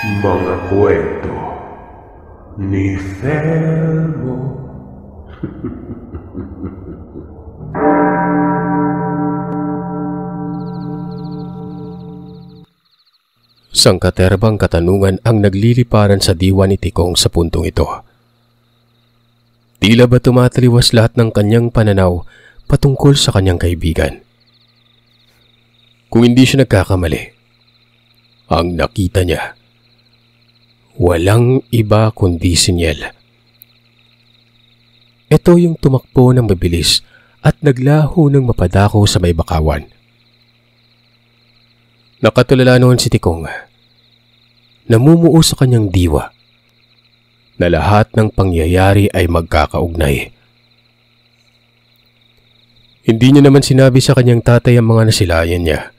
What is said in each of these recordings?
Mga kwento ni Thelmo. Sangkaterbang katanungan ang nagliliparan sa diwa ni Tikong sa puntong ito. Tila ba tumataliwas lahat ng kanyang pananaw patungkol sa kanyang kaibigan? Kung hindi siya nagkakamali, ang nakita niya, walang iba kundi si Niel. Ito yung tumakbo ng mabilis at naglaho ng mapadako sa may bakawan. Nakatulala noon si Tikong. Namumuo sa kanyang diwa na lahat ng pangyayari ay magkakaugnay. Hindi niya naman sinabi sa kanyang tatay ang mga nasilayan niya.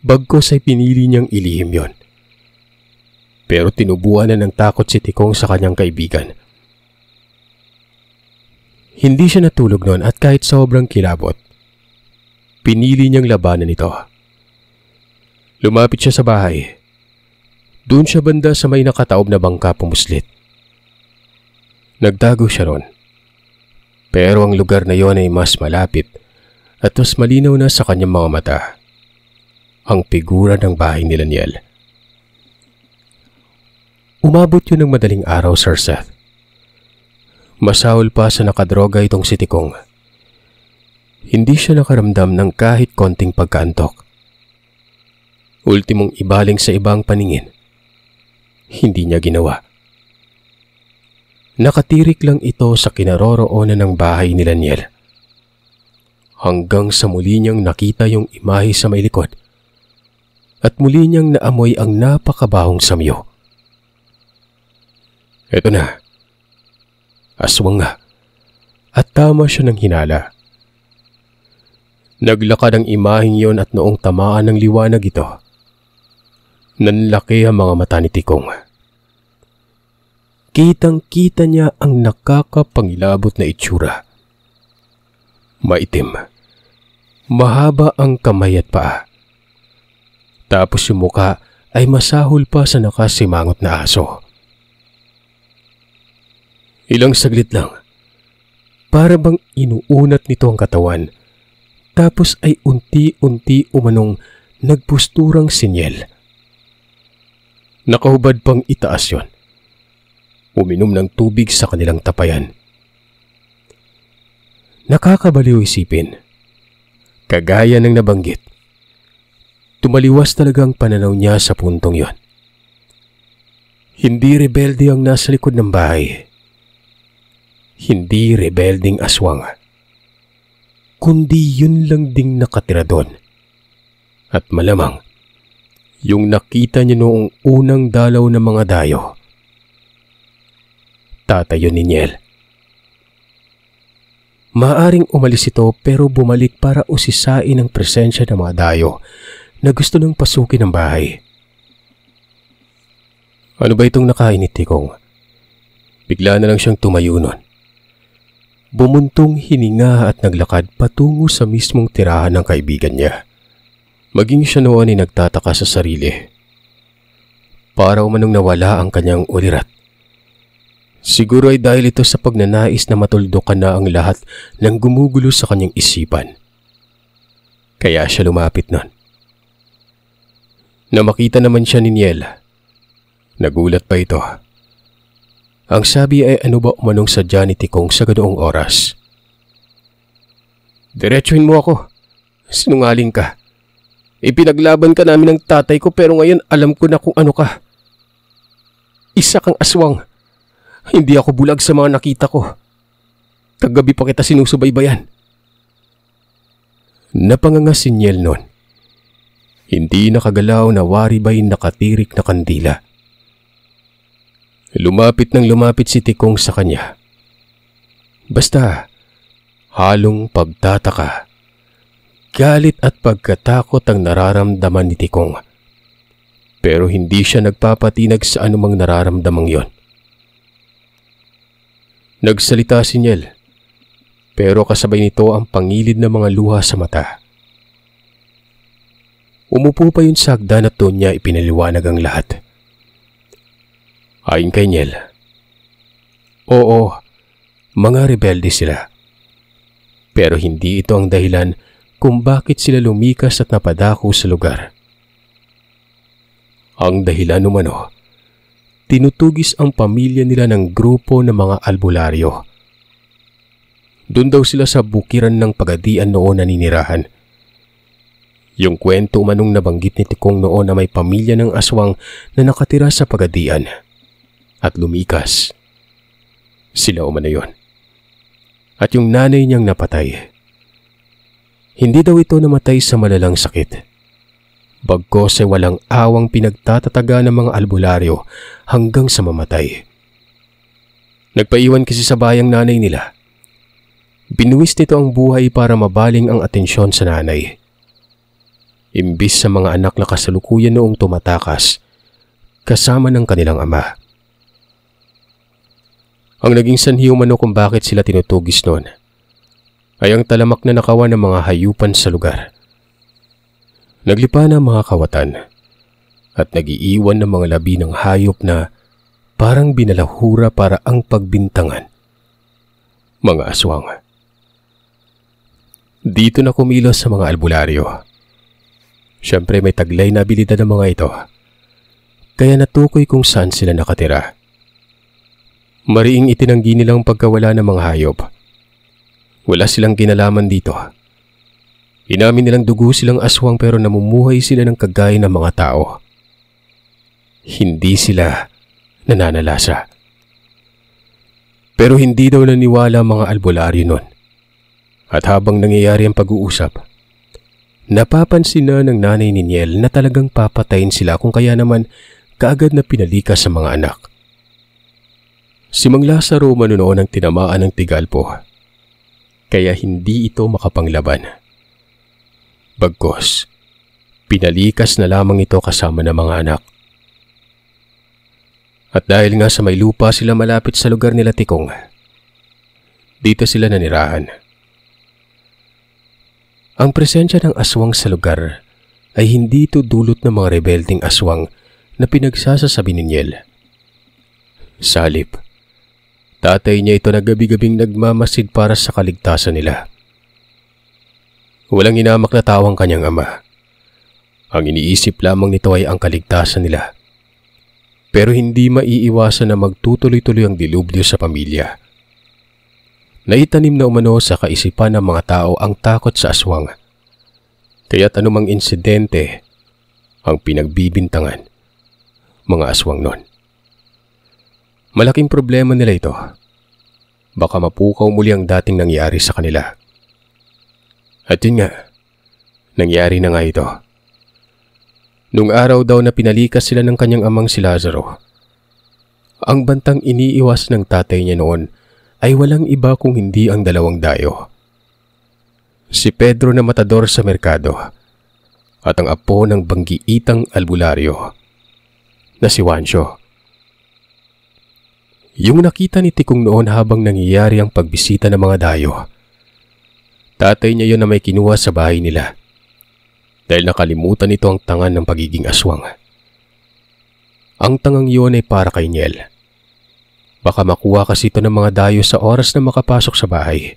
Bagkus ay pinili niyang ilihim yon. Pero tinubuan na ng takot si Tikong sa kanyang kaibigan. Hindi siya natulog noon at kahit sobrang kilabot, pinili niyang labanan ito. Lumapit siya sa bahay. Doon siya banda sa may nakataob na bangka pumuslit. Nagtago siya ron. Pero ang lugar na yon ay mas malapit at mas malinaw na sa kanyang mga mata. Ang figura ng bahay nila Niel. Umabot yun ng madaling araw, Sir Seth. Masahol pa sa nakadroga itong si Tikong. Hindi siya nakaramdam ng kahit konting pagkaantok. Ultimong ibaling sa ibang paningin. Hindi niya ginawa. Nakatirik lang ito sa kinaroroonan ng bahay nila Niel. Hanggang sa muli niyang nakita yung imahe sa may likod. At muli niyang naamoy ang napakabahong samyo. Eto na. Aswang nga. At tama siya ng hinala. Naglakad ang imaheng yon at noong tamaan ng liwanag ito, nanlaki ang mga mata ni Tikong. Kitang-kita niya ang nakakapangilabot na itsura. Maitim. Mahaba ang kamay at paa. Tapos yung muka ay masahol pa sa nakasimangot na aso. Ilang saglit lang, para bang inuunat nito ang katawan, tapos ay unti-unti umanong nagpusturang si Niel. Nakahubad pang itaas yon. Uminom ng tubig sa kanilang tapayan. Nakakabaliw isipin. Kagaya ng nabanggit, tumaliwas talagang pananaw niya sa puntong yon. Hindi rebelde ang nasa likod ng bahay. Hindi rebelding aswang. Kundi yun lang ding nakatira doon. At malamang, yung nakita niya noong unang dalaw ng mga dayo. Tatay yun ni Niel. Maaring umalis ito pero bumalik para usisain ang presensya ng mga dayo na gusto nang pasukin ang bahay. Ano ba itong nakain ni Tikong? Bigla na lang siyang tumayo nun. Bumuntong hininga at naglakad patungo sa mismong tirahan ng kaibigan niya. Maging siya noon ay nagtataka sa sarili. Para umanong nawala ang kanyang ulirat. Siguro ay dahil ito sa pagnanais na matuldukan na ang lahat ng gumugulo sa kanyang isipan. Kaya siya lumapit nun. Na makita naman siya ni Niel. Nagulat pa ito. Ang sabi ay ano ba umanong sadya ni Tikong sa ganoong oras. Diretsuhin mo ako. Sinungaling ka. Ipinaglaban ka namin ng tatay ko pero ngayon alam ko na kung ano ka. Isa kang aswang. Hindi ako bulag sa mga nakita ko. Kagabi pa kita sinusubaybayan. Napanganga si Niel nun. Hindi nakagalaw na waribay nakatirik na kandila. Lumapit si Tikong sa kanya. Basta, halong pagtataka, galit at pagkatakot ang nararamdaman ni Tikong. Pero hindi siya nagpapatinag sa anumang nararamdamang yon. Nagsalita si Niel, pero kasabay nito ang pangilid ng mga luha sa mata. Umupo pa yun sa hagdan at doon niya ipinaliwanag ang lahat. Ayon kay Niel, oo, mga rebelde sila. Pero hindi ito ang dahilan kung bakit sila lumikas at napadako sa lugar. Ang dahilan umano, tinutugis ang pamilya nila ng grupo ng mga albularyo. Doon daw sila sa bukiran ng Pagadian noon naninirahan. Yung kwento umanong nabanggit ni Tikong noon na may pamilya ng aswang na nakatira sa Pagadian at lumikas. Sila umano yun. At yung nanay niyang napatay. Hindi daw ito namatay sa malalang sakit. Bagkos ay walang awang pinagtatataga ng mga albularyo hanggang sa mamatay. Nagpaiwan kasi sa bayang nanay nila. Binuwis nito ang buhay para mabaling ang atensyon sa nanay. Imbis sa mga anak na kasalukuyan noong tumatakas, kasama ng kanilang ama. Ang naging sanhi umano kung bakit sila tinutugis noon ay ang talamak na nakawan ng mga hayupan sa lugar. Naglipa na mga kawatan at nagiiwan ng mga labi ng hayop na parang binalahura para ang pagbintangan. Mga aswang. Dito na kumilos sa mga albularyo. Siyempre may taglay na abilidad ng mga ito, kaya natukoy kung saan sila nakatira. Mariing itinanggi nilang pagkawala ng mga hayop. Wala silang kinalaman dito. Inamin nilang dugo silang aswang pero namumuhay sila ng kagaya ng mga tao. Hindi sila nananalasa. Pero hindi daw naniwala ang mga albularyo nun. At habang nangyayari ang pag-uusap, napapansin na ng nanay ni Niel na talagang papatayin sila kung kaya naman kaagad na pinalikas sa mga anak. Si Mang Lazaro umano noon ang tinamaan ng tigalpo, kaya hindi ito makapanglaban. Bagkos, pinalikas na lamang ito kasama ng mga anak. At dahil nga sa may lupa sila malapit sa lugar nila Tikong, dito sila nanirahan. Ang presensya ng aswang sa lugar ay hindi ito dulot ng mga rebelding aswang na pinagsasasabi ni Niel. Salip, tatay niya ito na gabi-gabing nagmamasid para sa kaligtasan nila. Walang inamak na tawang kanyang ama. Ang iniisip lamang nito ay ang kaligtasan nila. Pero hindi maiiwasan na magtutuloy-tuloy ang dilubyo sa pamilya. Naitanim na umano sa kaisipan ng mga tao ang takot sa aswang. Kaya't anumang insidente ang pinagbibintangan mga aswang nun. Malaking problema nila ito. Baka mapukaw muli ang dating nangyari sa kanila. At yun nga, nangyari na nga ito. Nung araw daw na pinalikas sila ng kanyang amang si Lazaro, ang bantang iniiwas ng tatay niya noon ay walang iba kung hindi ang dalawang dayo. Si Pedro na matador sa merkado at ang apo ng banggiitang albularyo na si Juancio. Yung nakita ni Tikong noon habang nangyayari ang pagbisita ng mga dayo, tatay niya yon na may kinuha sa bahay nila dahil nakalimutan nito ang tangan ng pagiging aswang. Ang tangang yun ay para kay Niel. Baka makuha kasi ito ng mga dayo sa oras na makapasok sa bahay.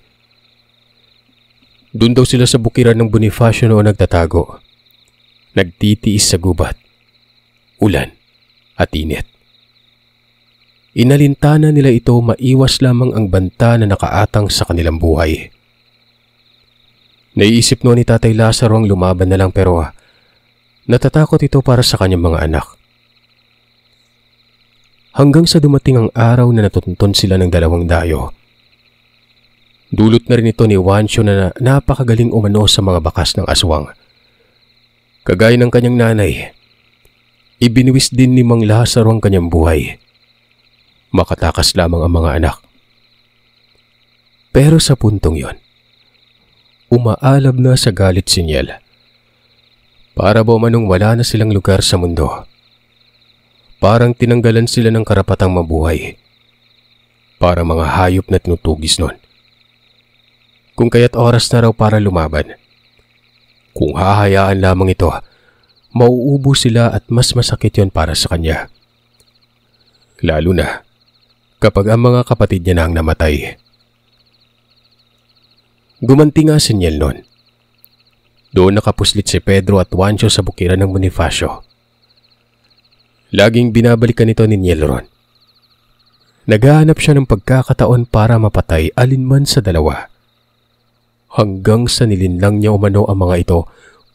Doon daw sila sa bukiran ng Bonifacio noon nagtatago. Nagtitiis sa gubat, ulan at init. Inalintana nila ito maiwas lamang ang banta na nakaatang sa kanilang buhay. Naiisip noon ni Tatay Lazaro ang lumaban na lang pero natatakot ito para sa kanyang mga anak. Hanggang sa dumating ang araw na natutunton sila ng dalawang dayo. Dulot na rin ito ni Juancio na napakagaling umano sa mga bakas ng aswang. Kagaya ng kanyang nanay, ibinuwis din ni Mang Lazaro ang kanyang buhay. Makatakas lamang ang mga anak. Pero sa puntong yon, umaalab na sa galit si Niel. Para ba manong wala na silang lugar sa mundo. Parang tinanggalan sila ng karapatang mabuhay. Para mga hayop na tinutugis nun. Kung kaya't oras na raw para lumaban. Kung hahayaan lamang ito, mauubo sila at mas masakit yon para sa kanya. Lalo na kapag ang mga kapatid niya na ang namatay. Gumanti nga si Niel noon. Doon nakapuslit si Pedro at Juancho sa bukiran ng Bonifacio. Laging binabalikan nito ni Niel ron. Naghahanap siya ng pagkakataon para mapatay alinman sa dalawa. Hanggang sa nilinlang niya umano ang mga ito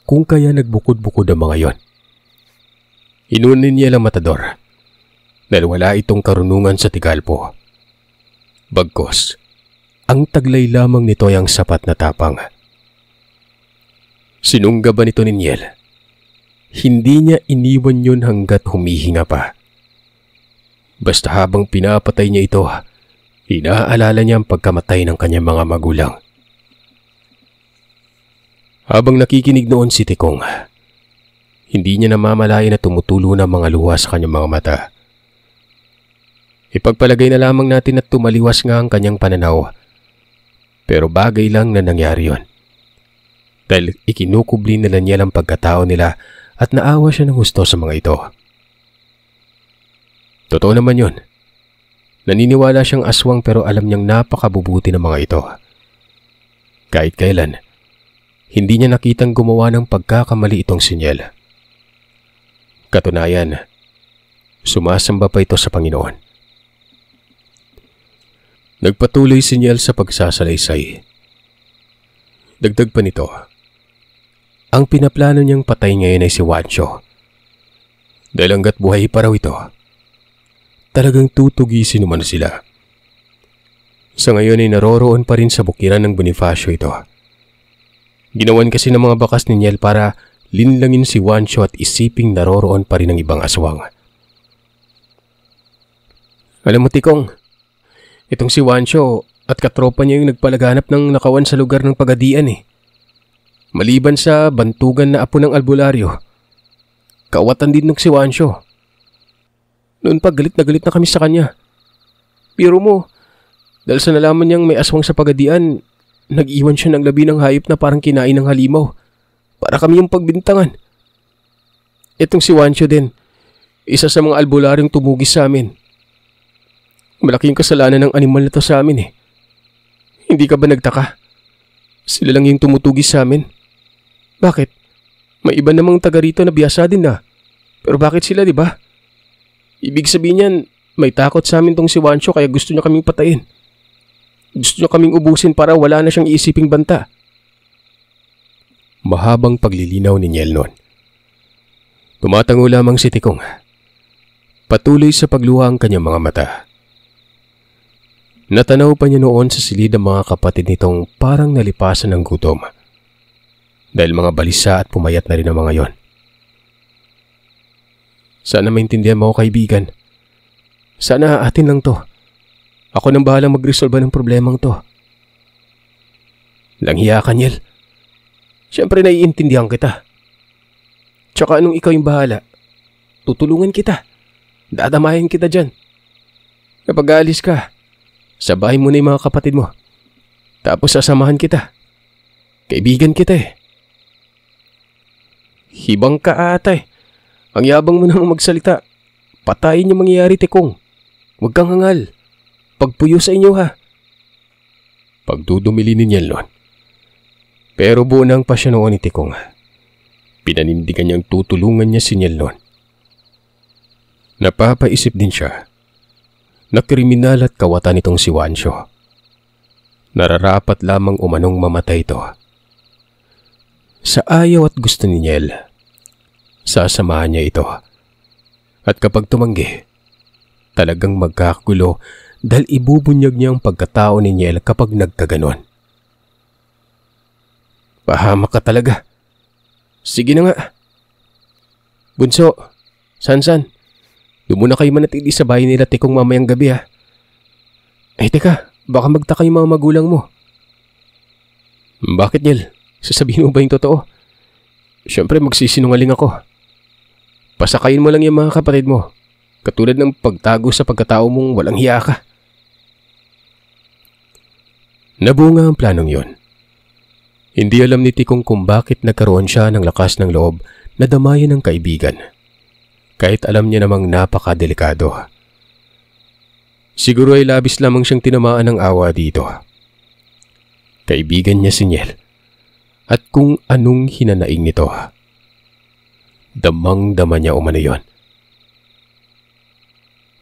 kung kaya nagbukod-bukod ang mga yon. Inunin niya ang matador dahil wala itong karunungan sa Tigalpo. Bagkos, ang taglay lamang nito ay ang sapat na tapang. Sinunggaban ito ni Niel. Hindi niya iniwan yun hanggat humihinga pa. Basta habang pinapatay niya ito, inaalala niya ang pagkamatay ng kanyang mga magulang. Habang nakikinig noon si Tikong, hindi niya namamalayan na tumutulo ng mga luha sa kanyang mga mata. Ipagpalagay na lamang natin at tumaliwas nga ang kanyang pananaw. Pero bagay lang na nangyari yon. Dahil ikinukubli nila niya ang pagkatao nila at naawa siya ng husto sa mga ito. Totoo naman yon. Naniniwala siyang aswang pero alam niyang napakabubuti ng mga ito. Kahit kailan, hindi niya nakitang gumawa ng pagkakamali itong si Niel. Katunayan, sumasamba pa ito sa Panginoon. Nagpatuloy si Niel sa pagsasalaysay. Dagdag pa nito, ang pinaplano niyang patay ngayon ay si Juancho. Dahil hanggat buhay pa raw ito, talagang tutugisin naman sila. Sa ngayon ay naroroon pa rin sa bukiran ng Bonifacio ito. Ginawan kasi ng mga bakas ni Niel para linlangin si Juancho at isiping naroroon pa rin ang ibang aswang. Alam mo, Tikong, itong si Juancho at katropa niya yung nagpalaganap ng nakawan sa lugar ng Pagadian eh. Maliban sa bantugan na apo ng albularyo, kawatan din ng si Juancho. Noon pa galit na kami sa kanya. Biro mo, dahil sa nalaman niyang may aswang sa Pagadian, nag-iwan siya ng labi ng hayop na parang kinain ng halimaw para kami yung pagbintangan. Itong si Juancho din, isa sa mga albularyong tumugis sa amin. Malaking kasalanan ng animal na to sa amin eh. Hindi ka ba nagtaka? Sila lang yung tumutugis sa amin. Bakit? May iba namang taga rito na biyasa din na. Pero bakit sila, di ba? Ibig sabihin niyan, may takot sa amin tong si Juancho kaya gusto niya kaming patayin. Gusto niya kaming ubusin para wala na siyang iisiping banta. Mahabang paglilinaw ni Niel noon. Tumatango lamang si Tikong. Patuloy sa pagluha ang kanyang mga mata. Natanaw pa niya noon sa silid ang mga kapatid nitong parang nalipasan ng gutom. Dahil mga balisa at pumayat na rin ang mga yon. Sana maintindihan mo ako, kaibigan. Sana atin lang to. Ako nang bahalang magresolba ng problemang to. Langhiya ka, Niel. Siyempre naiintindihan kita. Tsaka anong ikaw yung bahala, tutulungan kita. Dadamayan kita dyan. Kapag alis ka, sabahin mo na yung mga kapatid mo. Tapos sasamahan kita. Kaibigan kita eh. Hibang ka ata eh. Ang yabang mo nang magsalita. Patayin yung mangyayari, Tikong. Huwag kang hangal. Pagpuyo sa inyo ha. Pagdudumili ni Niel noon. Pero buo na ang pasya noon ni Tikong. Pinanindigan niyang tutulungan niya si Niel noon. Napapaisip din siya na kriminal at kawatan itong si Juancho. Nararapat lamang umanong mamatay ito. Sa ayaw at gusto ni Niel, sasamahan niya ito. At kapag tumanggi, talagang magkakagulo dahil ibubunyag niya ang pagkatao ni Niel kapag nagkaganon. Pahamak ka talaga. Sige na nga. Bunso, Sansan, doon muna kayo manatili sa bahay nila Tikong mamayang gabi ha. Ay teka, baka magtaka yung mga magulang mo. Bakit, Niel? Sasabihin mo ba yung totoo? Siyempre magsisinungaling ako. Pasakayin mo lang yung mga kapatid mo. Katulad ng pagtago sa pagkatao mong walang hiya ka. Nabunga ang planong yon. Hindi alam ni Tikong kung bakit nagkaroon siya ng lakas ng loob na damayan ng kaibigan. Kahit alam niya namang napakadelikado. Siguro ay labis lamang siyang tinamaan ng awa dito. Kaibigan niya si Niel at kung anong hinanaing nito. Damang-dama niya umano yon.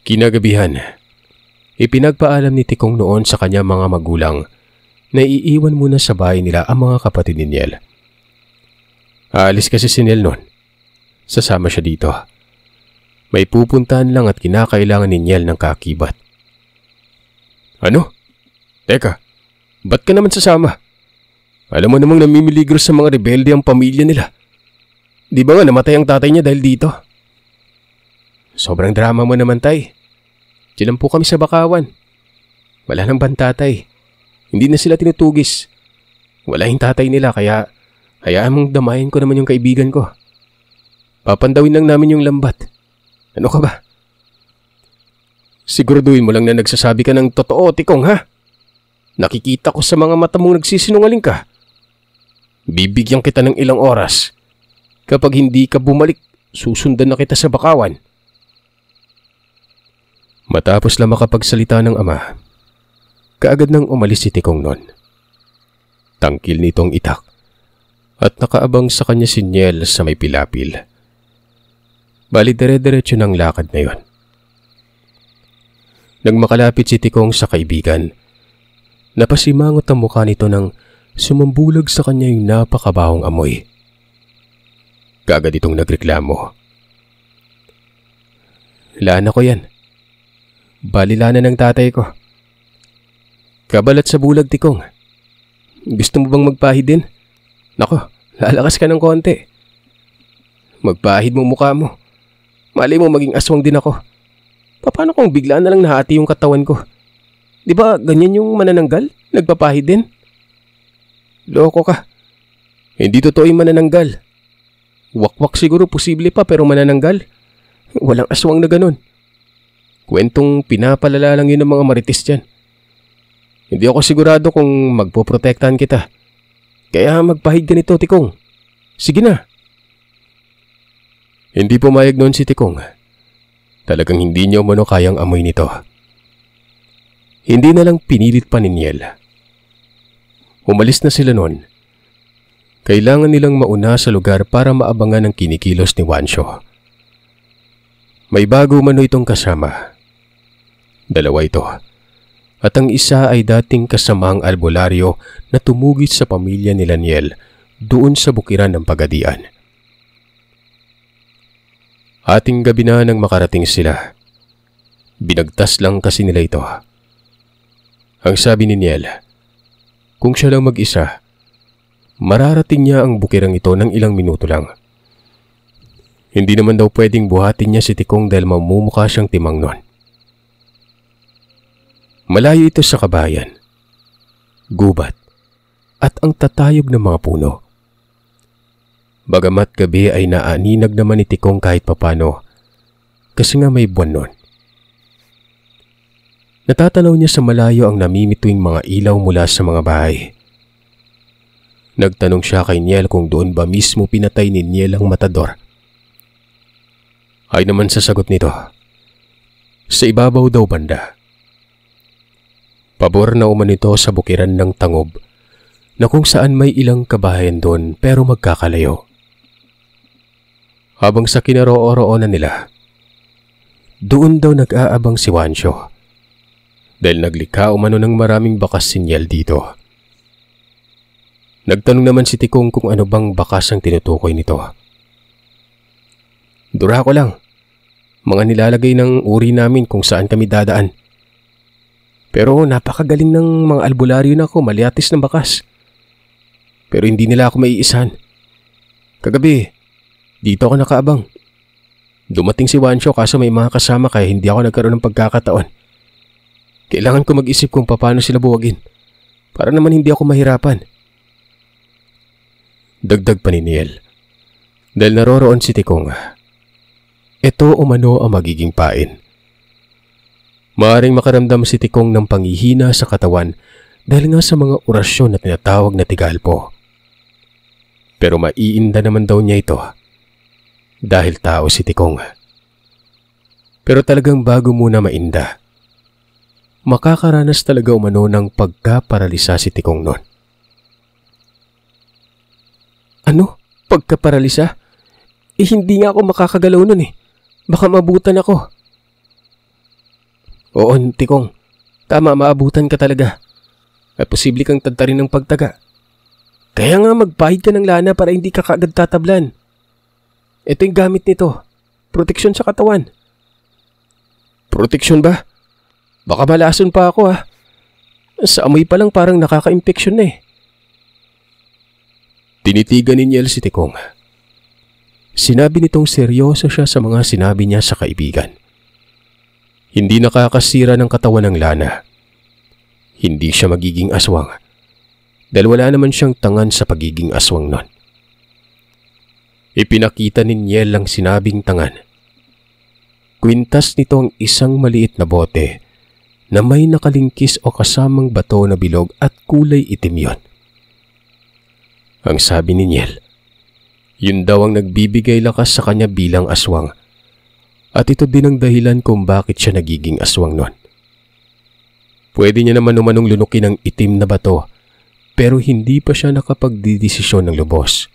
Kinagabihan, ipinagpaalam ni Tikong noon sa kanya mga magulang na iiwan muna sa bahay nila ang mga kapatid ni Niel. Aalis kasi si Niel noon. Sasama siya dito. May pupuntahan lang at kinakailangan ni Niel ng kaakibat. Ano? Teka, ba't ka naman sasama? Alam mo namang namimiligro sa mga rebelde ang pamilya nila. Di ba nga namatay ang tatay niya dahil dito? Sobrang drama mo naman, tay. Diyan po kami sa Bakawan. Wala nang bantatay. Hindi na sila tinutugis. Wala yung tatay nila kaya hayaan mong damayin ko naman yung kaibigan ko. Papandawin lang namin yung lambat. Ano ka ba? Siguraduhin mo lang na nagsasabi ka ng totoo, Tikong, ha? Nakikita ko sa mga mata mong nagsisinungaling ka. Bibigyan kita ng ilang oras. Kapag hindi ka bumalik, susundan na kita sa Bakawan. Matapos lang makapagsalita ng ama, kaagad nang umalis si Tikong noon. Tangkil nitong itak at nakaabang sa kanya si Niel sa may pilapil. Bali dire-diretso ng lakad na yon. Nang makalapit si Tikong sa kaibigan, napasimangot ang mukha nito nang sumambulag sa kanya yung napakabahong amoy. Kaagad itong nagreklamo. Lana ko yan. Bali lana ng tatay ko. Kabalat sa bulag, Tikong. Gusto mo bang magpahid din? Nako, lalakas ka ng konti. Magpahid mo mukha mo. Malay mo maging aswang din ako. Paano kung bigla na lang nahati yung katawan ko? Di ba ganyan yung manananggal? Nagpapahid din? Loko ka. Hindi totoo yung manananggal. Wakwak siguro posible pa pero manananggal. Walang aswang na ganun. Kwentong pinapalala lang yun ng mga marites dyan. Hindi ako sigurado kung magpoprotektahan kita. Kaya magpahid ka nito, Tikong. Sige na. Hindi pumayag noon si Tikong. Talagang hindi niya umano kayang amoy nito. Hindi na lang pinilit pa ni Niel. Umalis na sila noon. Kailangan nilang mauna sa lugar para maabangan ang kinikilos ni Wansyo. May bago umano itong kasama. Dalawa ito. At ang isa ay dating kasamang albularyo na tumugis sa pamilya ni Niel doon sa bukiran ng Pagadian. Ating gabi na nang makarating sila. Binagtas lang kasi nila ito. Ang sabi ni Niel, kung siya lang mag-isa, mararating niya ang bukirang ito ng ilang minuto lang. Hindi naman daw pwedeng buhatin niya si Tikong dahil mamumukha siyang timang nun. Malayo ito sa kabayan, gubat, at ang tatayog ng mga puno. Bagamat gabi ay naaninag naman ni Tikong kahit papano, kasi nga may buwan nun. Natatanaw niya sa malayo ang namimituing mga ilaw mula sa mga bahay. Nagtanong siya kay Niel kung doon ba mismo pinatay ni Niel ang matador. Ay naman sa sagot nito, sa ibabaw daw banda. Pabor na umano ito sa bukiran ng Tangob na kung saan may ilang kabahayan doon pero magkakalayo. Habang sa kinaroo-roonan nila, doon daw nag-aabang si Wansyo dahil naglikha umano ng maraming bakas si Niel dito. Nagtanong naman si Tikong kung ano bang bakas ang tinutukoy nito. Dura ko lang. Mga nilalagay ng uri namin kung saan kami dadaan. Pero napakagaling ng mga albularyo na ako, maliatis ng bakas. Pero hindi nila ako maiisahan. Kagabi, dito ako nakaabang. Dumating si Wansyo kaso may mga kasama kaya hindi ako nagkaroon ng pagkakataon. Kailangan ko mag-isip kung paano sila buwagin. Para naman hindi ako mahirapan. Dagdag pa ni Niel. Dahil naroroon si Tikong, ito umano ang magiging pain. Maaring makaramdam si Tikong ng panghihina sa katawan dahil nga sa mga orasyon na tinatawag na tigalpo. Pero maiinda naman daw niya ito dahil tao si Tikong. Pero talagang bago muna mainda, makakaranas talaga umano ng pagkaparalisa si Tikong noon. Ano? Pagkaparalisa? Hindi nga ako makakagalaw nun eh. Baka maabutan ako. Oo, Tikong. Tama, maabutan ka talaga. At posible kang tadtarin ng pagtaga. Kaya nga magpahid ka ng lana para hindi ka kaagad tatablan. Ito yung gamit nito. Proteksyon sa katawan. Proteksyon ba? Baka malason pa ako ah. Sa amoy pa lang parang nakaka-impeksyon na eh. Tinitigan ni Niel si Tikong. Sinabi nitong seryoso siya sa mga sinabi niya sa kaibigan. Hindi nakakasira ng katawan ng lana. Hindi siya magiging aswang. Dahil wala naman siyang tangan sa pagiging aswang nun. Ipinakita ni Niel ang sinabing tangan. Kwintas nito ang isang maliit na bote na may nakalingkis o kasamang bato na bilog at kulay itim yon. Ang sabi ni Niel, yun daw ang nagbibigay lakas sa kanya bilang aswang. At ito din ang dahilan kung bakit siya nagiging aswang nun. Pwede niya naman umanong lunukin ang itim na bato, pero hindi pa siya nakapagdidesisyon ng lubos.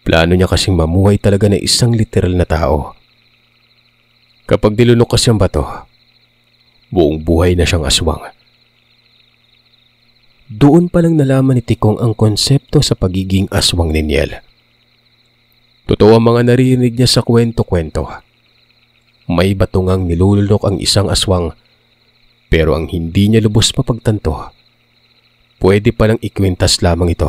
Plano niya kasing mamuhay talaga na isang literal na tao. Kapag nilunok kasi ang bato, buong buhay na siyang aswang. Doon pa lang nalaman ni Tikong ang konsepto sa pagiging aswang ni Niel. Totoo ang mga naririnig niya sa kwento-kwento. May batungang nilulunok ang isang aswang, pero ang hindi niya lubos mapagtanto, pwede palang ikwintas lamang ito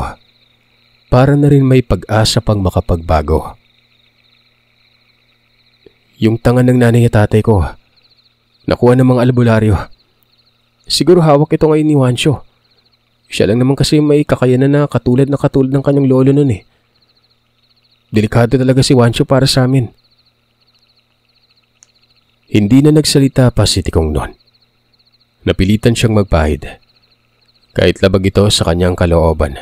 para na rin may pag-asa pang makapagbago. Yung tangan ng nanay at tatay ko, nakuha ng mga albularyo. Siguro hawak ito ngayon ni Juancho. Siya lang naman kasi may kakayanan na katulad ng kanyang lolo nun eh. Delikado talaga si Juancho para sa amin. Hindi na nagsalita pa si Tikong noon. Napilitan siyang magpahid. Kahit labag ito sa kanyang kalooban.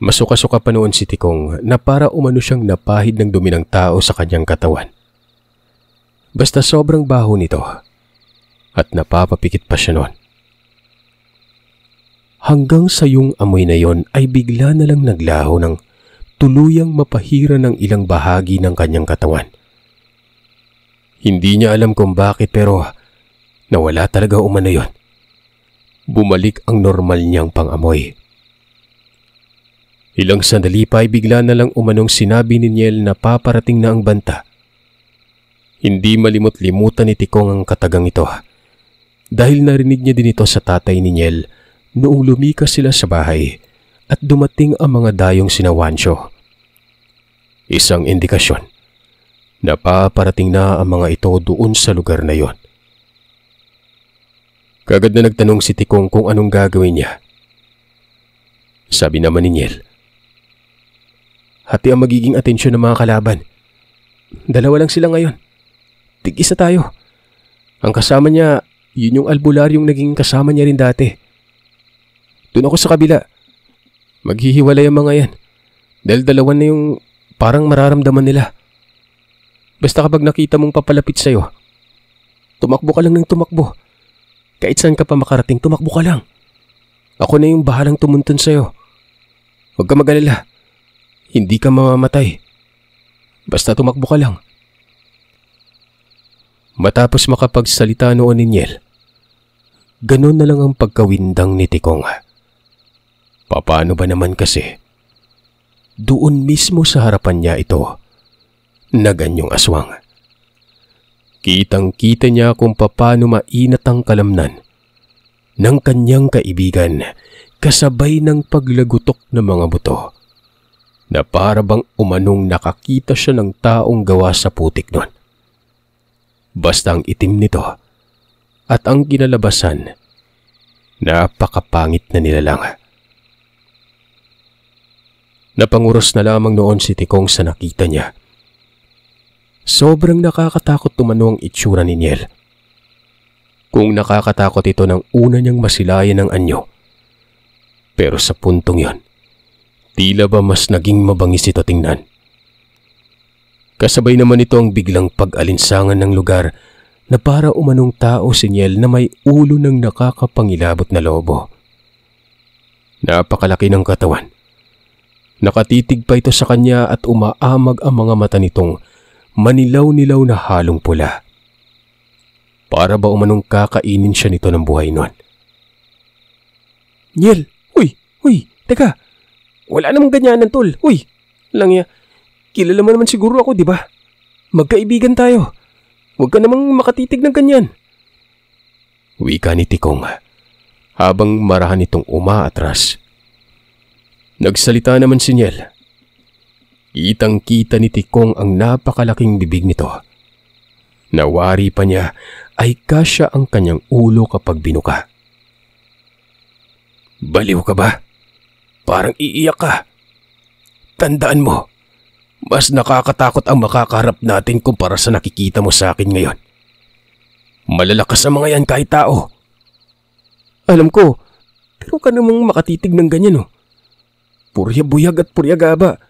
Masuka-suka pa noon si Tikong na para umano siyang napahid ng dumi ng tao sa kanyang katawan. Basta sobrang baho nito at napapapikit pa siya noon. Hanggang sa yung amoy na yon ay bigla na lang naglaho ng tuluyang mapahira ng ilang bahagi ng kanyang katawan. Hindi niya alam kung bakit pero nawala talaga umano yon. Bumalik ang normal niyang pangamoy. Ilang sandali pa ay bigla na lang umanong sinabi ni Niel na paparating na ang banta. Hindi malimot-limutan ni Tikong ang katagang ito dahil narinig niya din ito sa tatay ni Niel noong lumikas sila sa bahay at dumating ang mga dayong sina Juancho. Isang indikasyon na paparating na ang mga ito doon sa lugar na yon. Kagad na nagtanong si Tikong kung anong gagawin niya. Sabi naman ni Niel, hati ang magiging atensyon ng mga kalaban. Dalawa lang sila ngayon. Tig-isa tayo. Ang kasama niya, yun yung albularyong naging kasama niya rin dati. Doon ako sa kabila. Maghihiwalay ang mga yan. Dahil dalawa na yung parang mararamdaman nila. Basta kapag nakita mong papalapit sa'yo, tumakbo ka lang ng tumakbo. Kahit saan ka pa makarating, tumakbo ka lang. Ako na yung bahalang tumuntun sa'yo. Huwag ka mag-alala. Hindi ka mamamatay. Basta tumakbo ka lang. Matapos makapagsalita noon ni Niel, ganun na lang ang pagkawindang ni Tikong. Paano ba naman kasi? Doon mismo sa harapan niya ito, na ganyong aswang. Kitang-kita niya kung paano mainat ang kalamnan ng kanyang kaibigan kasabay ng paglagutok ng mga buto na para bang umanong nakakita siya ng taong gawa sa putik nun. Basta ang itim nito at ang kinalabasan, napakapangit na nilalang. Napanguros na lamang noon si Tikong sa nakita niya. Sobrang nakakatakot tumano ang itsura ni Niel. Kung nakakatakot ito nang una niyang masilayan ng anyo. Pero sa puntong yon, tila ba mas naging mabangis ito tingnan. Kasabay naman ito ang biglang pag-alinsangan ng lugar na para umanong tao si Niel na may ulo ng nakakapangilabot na lobo. Napakalaki ng katawan. Nakatitig pa ito sa kanya at umaamag ang mga mata nitong manilaw-nilaw na halong pula. Para ba umanong kakainin siya nito ng buhay nun? Niel! Uy! Teka! Wala namang ganyanan, tol. Uy! Langya, kilala mo naman siguro ako, di ba? Magkaibigan tayo. Huwag ka namang makatitig ng ganyan. Wika ni Tikong habang marahan itong umaatras. Nagsalita naman si Niel. Kitang-kita ni Tikong ang napakalaking bibig nito. Nawari pa niya ay kasya ang kanyang ulo kapag binuka. Baliw ka ba? Parang iiyak ka. Tandaan mo, mas nakakatakot ang makakaharap natin kumpara sa nakikita mo sa akin ngayon. Malalakas ang mga yan kahit tao. Alam ko, pero ka namang makatitig ng ganyan, oh. Purya buyag at purya gaba.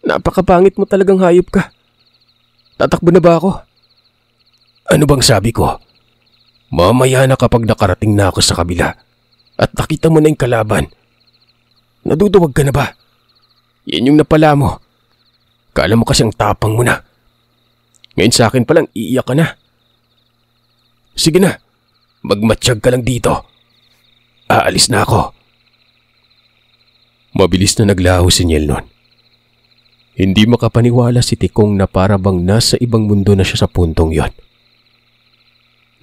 Napakapangit mo talagang hayop ka. Tatakbo na ba ako? Ano bang sabi ko? Mamaya na kapag nakarating na ako sa kabila at nakita mo na yung kalaban. Naduduwag ka na ba? Yan yung napala mo. Kala mo kasing tapang mo na. Ngayon sa akin palang iiyak ka na. Sige na, magmatsyag ka lang dito. Aalis na ako. Mabilis na naglaho si Niel nun. Hindi makapaniwala si Tikong na para bang nasa ibang mundo na siya sa puntong yon.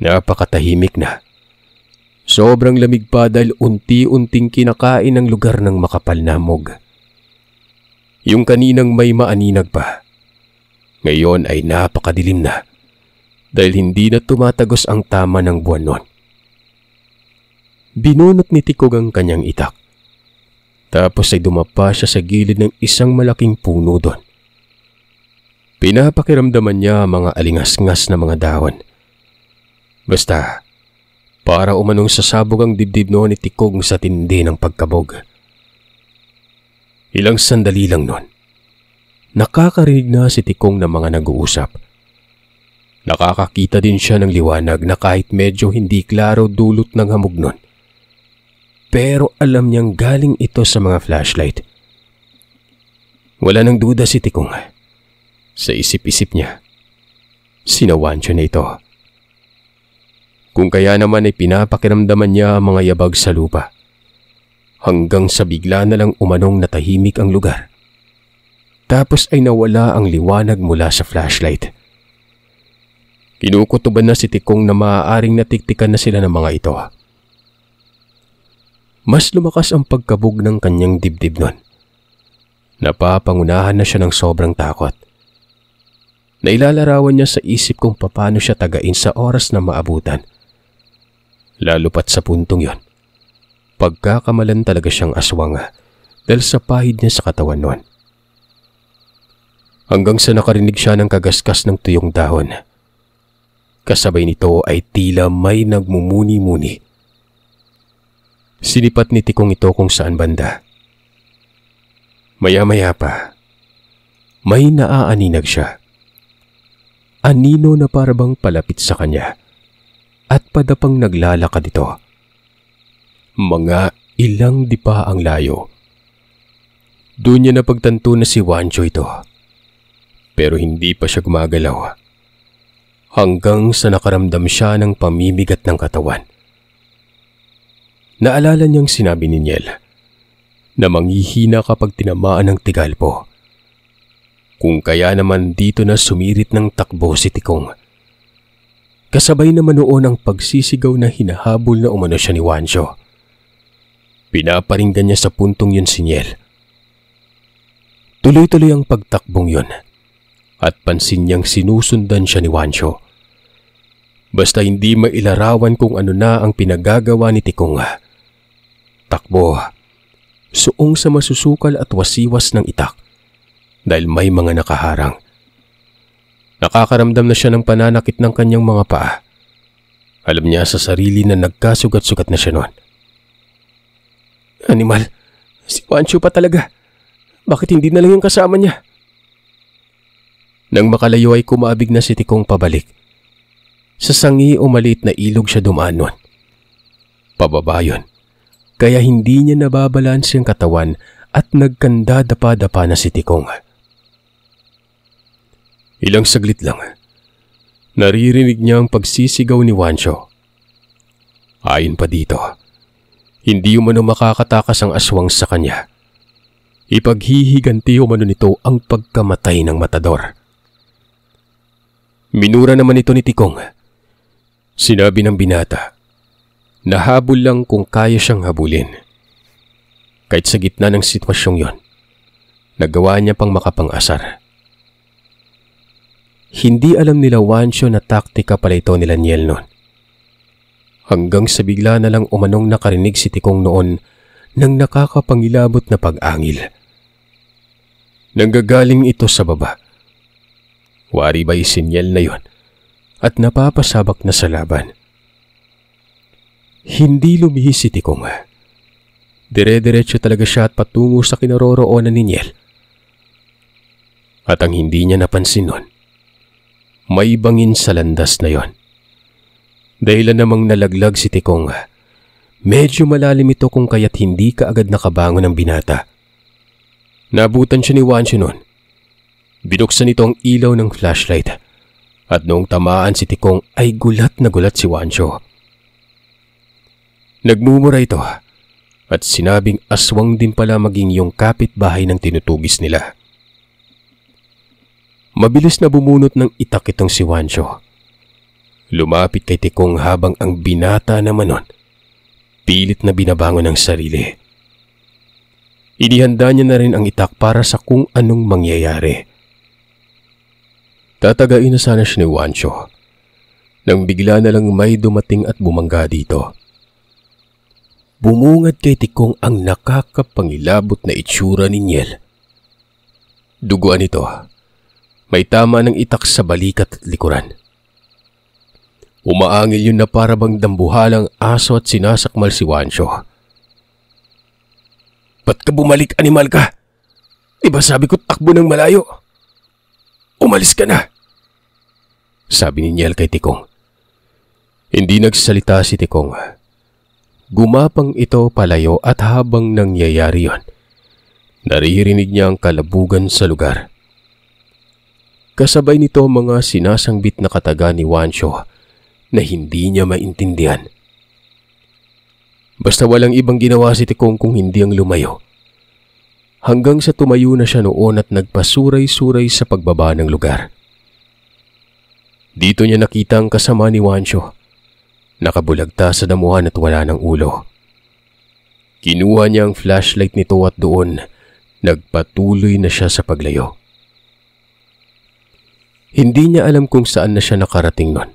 Napakatahimik na. Sobrang lamig pa dahil unti-unting kinakain ang lugar ng makapal na hamog. Yung kaninang may maaninag pa, ngayon ay napakadilim na dahil hindi na tumatagos ang tama ng buwan nun. Binunot ni Tikog ang kanyang itak. Tapos ay dumapa siya sa gilid ng isang malaking puno doon. Pinapakiramdaman niya ang mga alingas-ngas na mga dahon. Basta, para umanong sasabog ang dibdib noon ni Tikog sa tindi ng pagkabog. Ilang sandali lang noon, nakakarinig na si Tikong ng mga nag-uusap. Nakakakita din siya ng liwanag na kahit medyo hindi klaro dulot ng hamog noon. Pero alam niyang galing ito sa mga flashlight. Wala nang duda si Tikong. Sa isip-isip niya, sinawansyo na ito. Kung kaya naman ay pinapakiramdaman niya ang mga yabag sa lupa. Hanggang sa bigla na lang umanong natahimik ang lugar. Tapos ay nawala ang liwanag mula sa flashlight. Kinukutuban na si Tikong na maaaring natiktikan na sila ng mga ito. Mas lumakas ang pagkabog ng kanyang dibdib nun. Napapangunahan na siya ng sobrang takot. Nailalarawan niya sa isip kung paano siya tagain sa oras na maabutan. Lalo pat sa puntong yon. Pagkakamalan talaga siyang aswang dahil sa pahid niya sa katawan nun. Hanggang sa nakarinig siya ng kagaskas ng tuyong dahon. Kasabay nito ay tila may nagmumuni-muni. Sinipat ni Tikong ito kung saan banda. Maya-maya pa, may naaaninag siya. Anino na parabang palapit sa kanya at padapang naglalakad ito. Mga ilang dipa ang layo. Doon niya napagtanto na si Wancho ito. Pero hindi pa siya gumagalaw. Hanggang sa nakaramdam siya ng pamimigat ng katawan. Naalala niyang sinabi ni Niel na manghihina kapag tinamaan ng tigalpo. Kung kaya naman dito na sumirit ng takbo si Tikong. Kasabay naman noon ang pagsisigaw na hinahabol na umano siya ni Wancho. Pinaparinggan niya sa puntong yun si Niel. Tuloy-tuloy ang pagtakbong yun at pansin niyang sinusundan siya ni Wancho. Basta hindi mailarawan kung ano na ang pinagagawa ni Tikong. Takbo, suong sa masusukal at wasiwas ng itak dahil may mga nakaharang. Nakakaramdam na siya ng pananakit ng kanyang mga paa. Alam niya sa sarili na nagkasugat-sugat na siya noon. Animal, si Wancho pa talaga. Bakit hindi na lang yung kasama niya? Nang makalayo ay kumabig na si Tikong pabalik. Sa sangi o maliit na ilog siya dumaan nun. Pababa yun, kaya hindi niya nababalanse ang katawan at nagkanda dapa-dapa na si Tikong. Ilang saglit lang, naririnig niya ang pagsisigaw ni Juancho. Ayon pa dito, hindi umano makakatakas ang aswang sa kanya. Ipaghihiganti umano nito ang pagkamatay ng matador. Minura naman ito ni Tikong. Sinabi ng binata, nahabol lang kung kaya siyang habulin. Kahit sa gitna ng sitwasyong yon, nagawa niya pang makapang-asar. Hindi alam nila Juancho na taktika pala ito nila Niel noon. Hanggang sa bigla na lang umanong nakarinig si Tikong noon ng nakakapangilabot na pag-angil. Nanggagaling ito sa baba. Wari ba'y si Niel na yon at napapasabak na sa laban. Hindi lumihis si Tikong. Dire-diretso talaga siya at patungo sa kinaroroonan ni Niel. At ang hindi niya napansin nun, may bangin sa landas na yon. Dahilan namang nalaglag si Tikong. Medyo malalim ito kung kaya't hindi kaagad nakabangon ang binata. Nabutan siya ni Juancho nun. Binuksan ito ang ilaw ng flashlight. At noong tamaan si Tikong ay gulat na gulat si Juancho. Nagmumura ito at sinabing aswang din pala maging yung kapitbahay ng tinutugis nila. Mabilis na bumunot ng itak itong si Juancho. Lumapit kay Tikong habang ang binata naman nun, pilit na binabangon ang sarili. Inihanda niya na rin ang itak para sa kung anong mangyayari. Tatagain na sana siya ni Juancho nang bigla na lang may dumating at bumangga dito. Bumungad kay Tikong ang nakakapangilabot na itsura ni Niel. Duguan ito. May tama ng itak sa balikat at likuran. Umaangil yun na parabang dambuhalang aso at sinasakmal si Juancho. Ba't ka bumalik, animal ka? Diba sabi ko takbo ng malayo? Umalis ka na! Sabi ni Niel kay Tikong. Hindi nagsalita si Tikong. Gumapang ito palayo at habang nangyayari yon, naririnig niya ang kalabugan sa lugar. Kasabay nito mga sinasangbit na kataga ni Juancho na hindi niya maintindihan. Basta walang ibang ginawa si Tikong kung hindi ang lumayo. Hanggang sa tumayo na siya noon at nagpasuray-suray sa pagbaba ng lugar. Dito niya nakita ang kasama ni Juancho. Nakabulagta sa damuhan at wala ng ulo. Kinuha niya ang flashlight nito at doon nagpatuloy na siya sa paglayo. Hindi niya alam kung saan na siya nakarating nun.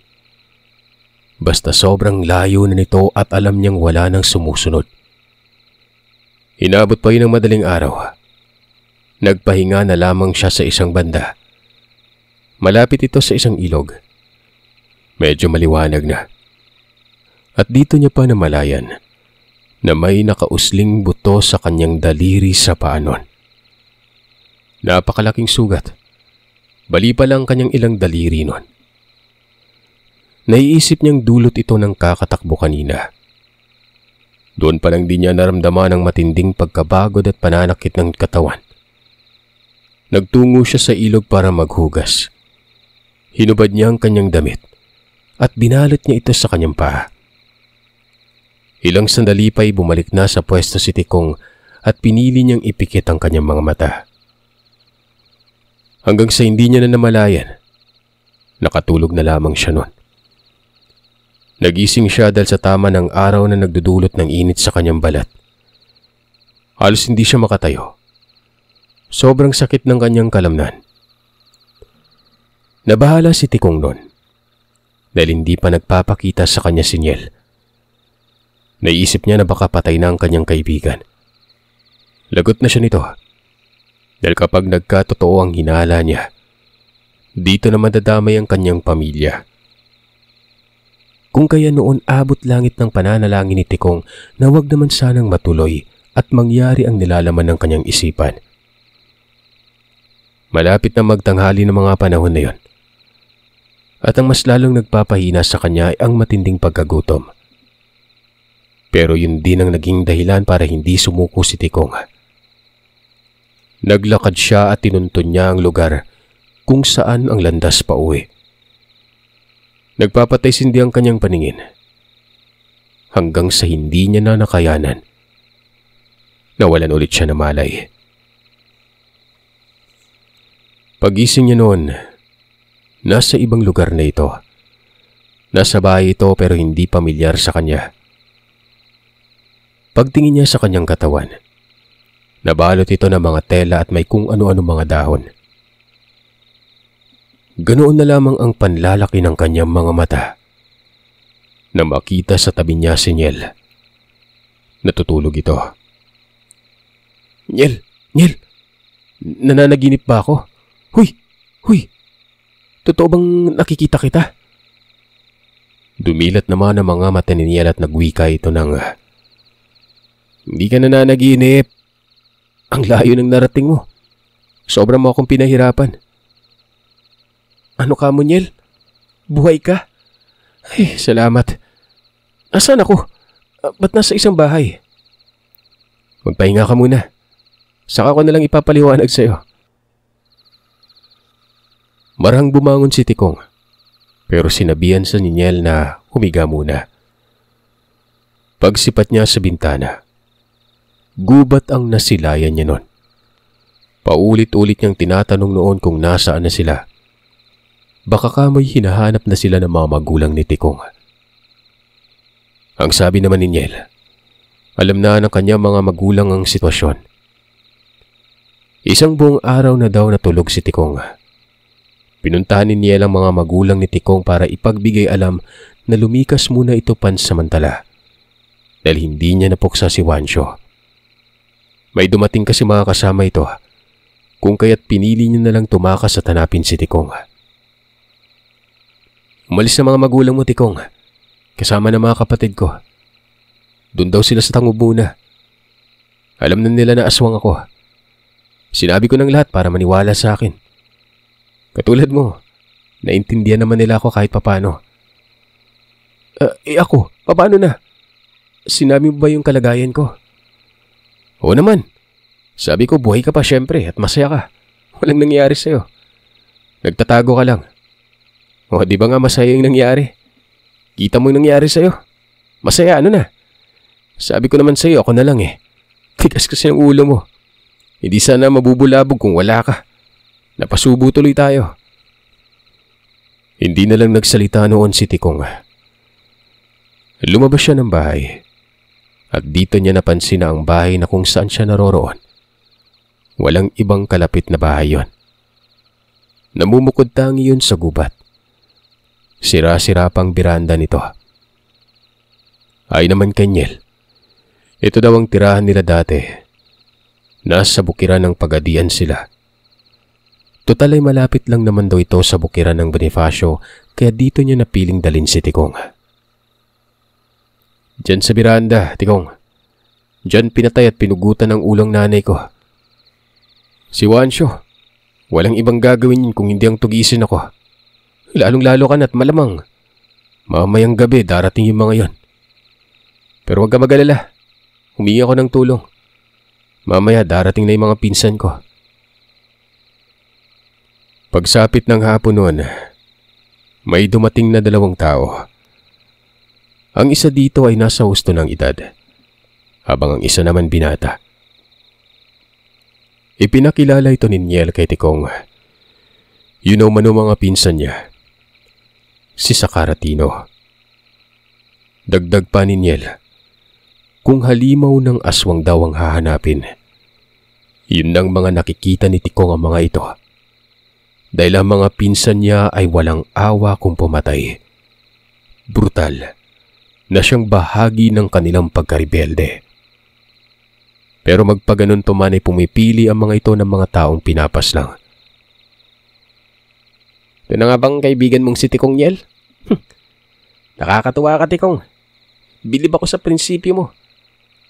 Basta sobrang layo na nito at alam niyang wala nang sumusunod. Inabot pa yun ng madaling araw. Nagpahinga na lamang siya sa isang banda. Malapit ito sa isang ilog. Medyo maliwanag na. At dito niya pa namalayan na may nakausling buto sa kanyang daliri sa paanon. Napakalaking sugat. Bali pa lang kanyang ilang daliri nun. Naiisip niyang dulot ito ng kakatakbo kanina. Doon pa lang di niya naramdaman ang matinding pagkabagod at pananakit ng katawan. Nagtungo siya sa ilog para maghugas. Hinubad niya ang kanyang damit at binalot niya ito sa kanyang paa. Ilang sandali pa'y bumalik na sa pwesto si Tikong at pinili niyang ipikit ang kanyang mga mata. Hanggang sa hindi niya na namalayan, nakatulog na lamang siya nun. Nagising siya dahil sa tama ng araw na nagdudulot ng init sa kanyang balat. Halos hindi siya makatayo. Sobrang sakit ng kanyang kalamnan. Nabahala si Tikong nun dahil hindi pa nagpapakita sa kanya si Niel. Naisip niya na baka patay na ang kanyang kaibigan. Lagot na siya nito dahil kapag nagkatotoo ang hinala niya, dito na madadamay ang kanyang pamilya. Kung kaya noon abot langit ng pananalangin ni Tikong na wag naman sanang matuloy at mangyari ang nilalaman ng kanyang isipan. Malapit na magtanghali ng mga panahon na yon. At ang mas lalong nagpapahina sa kanya ay ang matinding pagkagutom. Pero yun din ang naging dahilan para hindi sumuko si Tikong. Naglakad siya at tinuntun niya ang lugar kung saan ang landas pa uwi. Nagpapatay-sindi ang kanyang paningin hanggang sa hindi niya na nakayanan. Nawalan ulit siya ng malay. Pagising niya noon, nasa ibang lugar na ito. Nasa bahay ito pero hindi pamilyar sa kanya. Pagtingin niya sa kanyang katawan, nabalot ito ng mga tela at may kung ano-ano mga dahon. Ganoon na lamang ang panlalaki ng kanyang mga mata na makita sa tabi niya si Niel. Natutulog ito. Niel! Niel! Nananaginip ba ako? Huy! Huy! Totoo bang nakikita kita? Dumilat naman ang mga mata ni Niel at nagwika ito ng, hindi ka nananaginip. Ang layo ng narating mo. Sobrang mo akong pinahirapan. Ano ka mo, Niel? Buhay ka? Ay, salamat. Nasaan ako? Ba't nasa isang bahay? Magpahinga ka muna. Saka ko nalang ipapaliwanag sa'yo. Marahang bumangon si Tikong, pero sinabihan sa Niel na humiga muna. Pagsipat niya sa bintana, gubat ang nasilayan niya noon. Paulit-ulit niyang tinatanong noon kung nasaan na sila. Baka kamoy hinahanap na sila ng mga magulang ni Tikong. Ang sabi naman ni Niel, alam na ng kanyang mga magulang ang sitwasyon. Isang buong araw na daw natulog si Tikong. Pinuntahan ni Niel ang mga magulang ni Tikong para ipagbigay alam na lumikas muna ito pansamantala dahil hindi niya napuksa si Wansyo. May dumating kasi mga kasama ito kung kaya't pinili niya na lang tumakas at hanapin si Tikong. Umalis na mga magulang mo, Tikong, kasama ng mga kapatid ko. Doon daw sila sa Tangub muna. Alam na nila na aswang ako. Sinabi ko ng lahat para maniwala sa akin. Katulad mo, naintindihan naman nila ako kahit papano. Ako, paano na? Sinabi mo ba yung kalagayan ko? Oo naman. Sabi ko buhay ka pa syempre at masaya ka. Walang nangyari sa'yo. Nagtatago ka lang. O di ba nga masaya yung nangyari? Kita mo yung nangyari sa'yo? Masaya ano na? Sabi ko naman sa'yo ako na lang eh. Tigas kasi ang ulo mo. Hindi sana mabubulabog kung wala ka. Napasubo tuloy tayo. Hindi na lang nagsalita noon si Tikong. Lumabas siya ng bahay. At dito niya napansin na ang bahay na kung saan siya naroroon. Walang ibang kalapit na bahay yon. Namumukod tangi yun sa gubat. Sira-sira pang biranda nito. Ay naman kay Niel, ito daw ang tirahan nila dati. Nasa bukiran ng Pagadian sila. Total ay malapit lang naman daw ito sa bukiran ng Bonifacio kaya dito niya napiling dalhin si Tikong. Diyan sa biranda, Tikong. Diyan pinatay at pinugutan ng ulang nanay ko. Si Wansyo, walang ibang gagawin kung hindi ang tugisin ako. Lalong-lalo ka na't malamang. Mamayang gabi darating yung mga yon. Pero huwag ka mag-alala. Humingi ako ng tulong. Mamaya darating na yung mga pinsan ko. Pagsapit ng hapon noon, may dumating na 2 tao. Ang isa dito ay nasa husto ng edad, habang ang isa naman binata. Ipinakilala ito ni Niel kay Tikong. You know man o mga pinsan niya. Si Sakaratino. Dagdag pa ni Niel, kung halimaw ng aswang daw ang hahanapin, yun ang mga nakikita ni Tikong ang mga ito. Dahil ang mga pinsan niya ay walang awa kung pumatay. Brutal na siyang bahagi ng kanilang pagkarebelde. Pero magpaganon pa man ay pumipili ang mga ito ng mga taong pinapaslang. Ito na nga bang kaibigan mong si Tikong, Niel? Nakakatuwa ka, Tikong. Bilib ako sa prinsipyo mo.